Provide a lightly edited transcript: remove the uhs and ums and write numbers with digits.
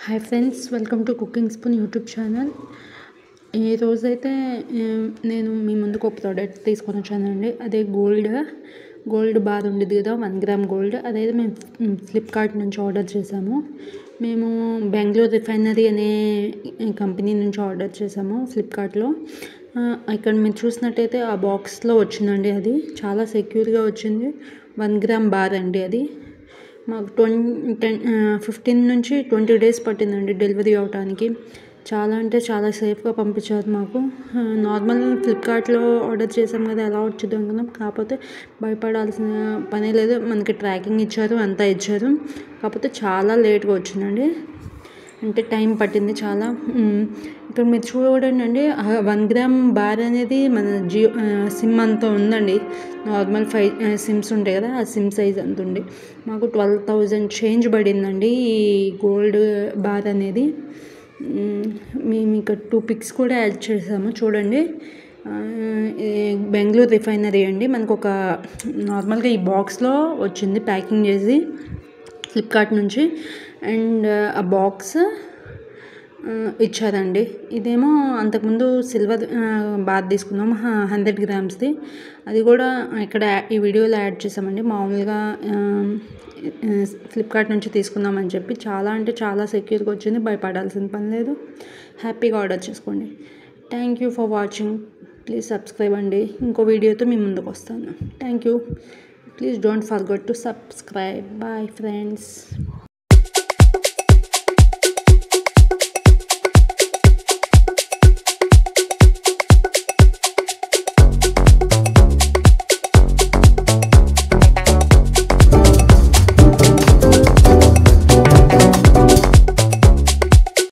Hi friends, welcome to cooking spoon YouTube channel. ఈరోజైతే నేను మీ ముందుకు ఒక ప్రోడక్ట్ తీసుకొని వచ్చానండి. అదే గోల్డ్ బార్ ఉండేది కదా, 1 గ్రామ్ గోల్డ్. అదైతే మేము ఫ్లిప్కార్ట్ నుంచి ఆర్డర్ చేసాము. మేము బెంగళూరు రిఫైనరీ అనే కంపెనీ నుంచి ఆర్డర్ చేసాము ఫ్లిప్కార్ట్లో. ఇక్కడ మీరు చూసినట్టయితే ఆ బాక్స్లో వచ్చిందండి. అది చాలా సెక్యూర్గా వచ్చింది. 1 గ్రామ్ బార్ అండి అది. మాకు 15 నుంచి 20 డేస్ పట్టిందండి డెలివరీ అవడానికి. చాలా అంటే చాలా సేఫ్గా పంపించారు మాకు. నార్మల్ ఫ్లిప్కార్ట్లో ఆర్డర్ చేసాం కదా, ఎలా వచ్చింది అనుకున్నాం. కాకపోతే భయపడాల్సిన పనే లేదు. మనకి ట్రాకింగ్ ఇచ్చారు, అంతా ఇచ్చారు. కాకపోతే చాలా లేట్గా వచ్చిందండి, అంటే టైం పట్టింది చాలా. ఇక్కడ మీరు చూడండి అండి, 1 గ్రామ్ బార్ అనేది మన జియో సిమ్ అంత ఉందండి. నార్మల్ 5 సిమ్స్ ఉంటాయి కదా, ఆ సిమ్ సైజ్ అంత ఉంది. మాకు 12,000 చేంజ్ పడిందండి ఈ గోల్డ్ బార్ అనేది. మేము ఇక్కడ 2 పిక్స్ కూడా యాడ్ చేసాము, చూడండి. బెంగళూరు రిఫైనరీ అండి. మనకు ఒక నార్మల్గా ఈ బాక్స్లో వచ్చింది ప్యాకింగ్ చేసి ఫ్లిప్కార్ట్ నుంచి. అండ్ ఆ బాక్స్ ఇచ్చారండి. ఇదేమో అంతకుముందు సిల్వర్ బార్ తీసుకున్నాం 100 గ్రామ్స్ది. అది కూడా ఇక్కడ ఈ వీడియోలో యాడ్ చేసామండి. మామూలుగా ఫ్లిప్కార్ట్ నుంచి తీసుకుందామని చెప్పి. చాలా అంటే చాలా సెక్యూర్గా వచ్చింది, భయపడాల్సిన పని లేదు. హ్యాపీగా ఆర్డర్ చేసుకోండి. Thank you for watching. Please subscribe అండి. ఇంకో వీడియోతో మీ ముందుకు వస్తాను. Thank you. Please don't forget to subscribe. Bye friends.